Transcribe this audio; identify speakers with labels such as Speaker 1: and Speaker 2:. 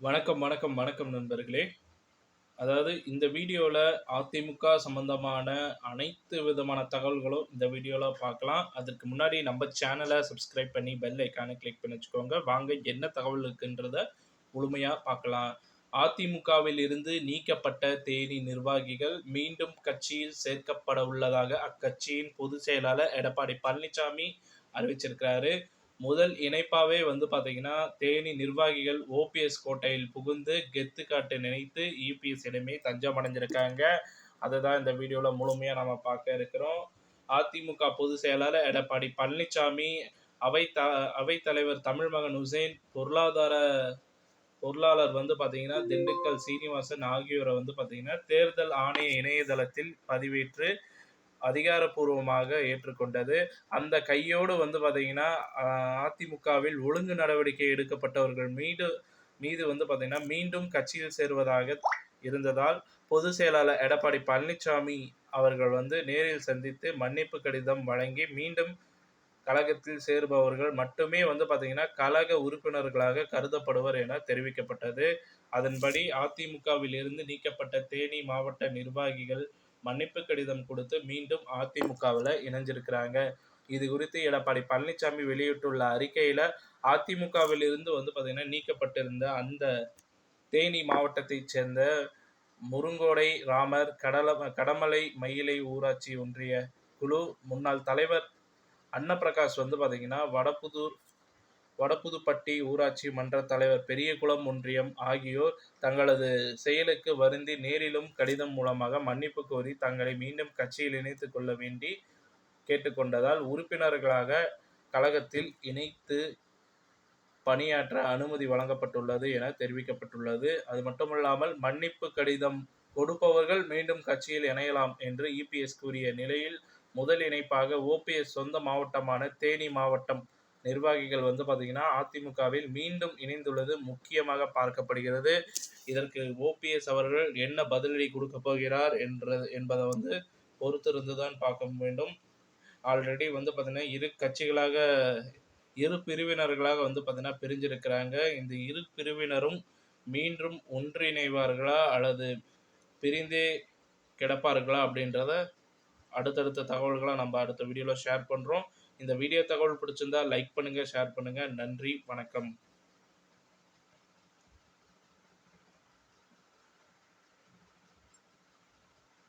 Speaker 1: வணக்கம், வணக்கம், வணக்கம் நண்பர்களே. அதாவது இந்த வீடியோல அதிமுக சம்பந்தமான அனைத்து விதமான தகவல்களும் இந்த வீடியோல பார்க்கலாம். அதற்கு முன்னாடி நம்ம சேனல சப்ஸ்கிரைப் பண்ணி பெல் ஐகான கிளிக் பண்ணி வச்சுக்கோங்க. வாங்க என்ன தகவல் இருக்குன்றத முழுமையா பார்க்கலாம். அதிமுகவில் இருந்து நீக்கப்பட்ட தேனி நிர்வாகிகள் மீண்டும் கட்சியில் சேர்க்கப்பட உள்ளதாக அக்கட்சியின் பொதுச் செயலாளர் எடப்பாடி பழனிசாமி அறிவிச்சிருக்கிறாரு. முதல் இணைப்பாவே வந்து பார்த்தீங்கன்னா, தேனி நிர்வாகிகள் ஓபிஎஸ் கோட்டையில் புகுந்து கெத்து காட்ட நினைத்து இபிஎஸ் இடமே தஞ்சம் அடைஞ்சிருக்காங்க. அததான் இந்த வீடியோல முழுமையா நம்ம பார்க்க இருக்கிறோம். அதிமுக பொதுச் செயலாளர் எடப்பாடி பழனிசாமி, அவைத்தலைவர் தமிழ்மகன் உசேன், பொருளாளர் வந்து பார்த்தீங்கன்னா திண்டுக்கல் சீனிவாசன் ஆகியோரை வந்து பார்த்தீங்கன்னா தேர்தல் ஆணைய இணையதளத்தில் பதிவேற்று அதிகாரப்பூர்வமாக ஏற்றுக்கொண்டது. அந்த கையோடு வந்து பார்த்தீங்கன்னா, அதிமுகவில் ஒழுங்கு நடவடிக்கை எடுக்கப்பட்டவர்கள் மீது வந்து பார்த்தீங்கன்னா, மீண்டும் கட்சியில் சேருவதாக இருந்ததால், பொதுச் செயலாளர் எடப்பாடி பழனிசாமி அவர்கள் வந்து நேரில் சந்தித்து மன்னிப்பு கடிதம் வழங்கி, மீண்டும் கழகத்தில் சேருபவர்கள் மட்டுமே வந்து பார்த்தீங்கன்னா, கழக உறுப்பினர்களாக கருதப்படுவர் என தெரிவிக்கப்பட்டது. அதன்படி அதிமுகவில் இருந்து நீக்கப்பட்ட தேனி மாவட்ட நிர்வாகிகள் மன்னிப்பு கடிதம் கொடுத்து மீண்டும் அதிமுகவில் இணைஞ்சிருக்கிறாங்க. இது குறித்து எடப்பாடி பழனிசாமி வெளியிட்டுள்ள அறிக்கையில் அதிமுகவில் இருந்து வந்து பார்த்தீங்கன்னா நீக்கப்பட்டிருந்த அந்த தேனி மாவட்டத்தைச் சேர்ந்த முருங்கோடை ராமர், கடமலை மயிலை ஊராட்சி ஒன்றிய குழு முன்னாள் தலைவர் அன்னப்பிரகாஷ் வந்து பார்த்தீங்கன்னா வடபுதுப்பட்டி ஊராட்சி மன்ற தலைவர் பெரியகுளம் ஒன்றியம் ஆகியோர் தங்களது செயலுக்கு வருந்தி நேரிலும் கடிதம் மூலமாக மன்னிப்பு கோரி தங்களை மீண்டும் கட்சியில் இணைத்துக் கொள்ள வேண்டி கேட்டுக்கொண்டதால் உறுப்பினர்களாக கழகத்தில் இணைத்து பணியாற்ற அனுமதி வழங்கப்பட்டுள்ளது என தெரிவிக்கப்பட்டுள்ளது. அது மட்டுமல்லாமல் மன்னிப்பு கடிதம் கொடுப்பவர்கள் மீண்டும் கட்சியில் இணையலாம் என்று இபிஎஸ் கூறிய நிலையில் முதல் இணைப்பாக ஓபிஎஸ் சொந்த மாவட்டமான தேனி மாவட்டம் நிர்வாகிகள் வந்து பார்த்தீங்கன்னா அதிமுகவில் மீண்டும் இணைந்துள்ளது முக்கியமாக பார்க்கப்படுகிறது. இதற்கு ஓபிஎஸ் அவர்கள் என்ன பதிலடி கொடுக்க போகிறார் என்பதை வந்து பொறுத்திருந்து தான் பார்க்க வேண்டும். ஆல்ரெடி வந்து பார்த்தீங்கன்னா இரு பிரிவினர்களாக வந்து பார்த்தீங்கன்னா பிரிஞ்சிருக்கிறாங்க. இந்த இரு பிரிவினரும் மீண்டும் ஒன்றிணைவார்களா அல்லது பிரிந்தே கிடப்பார்களா அப்படின்றத அடுத்தடுத்த தகவல்களை நம்ம அடுத்த வீடியோவில் ஷேர் பண்ணுறோம். இந்த வீடியோ தகவல் பிடிச்சிருந்தா லைக் பண்ணுங்கள், ஷேர் பண்ணுங்கள். நன்றி, வணக்கம்.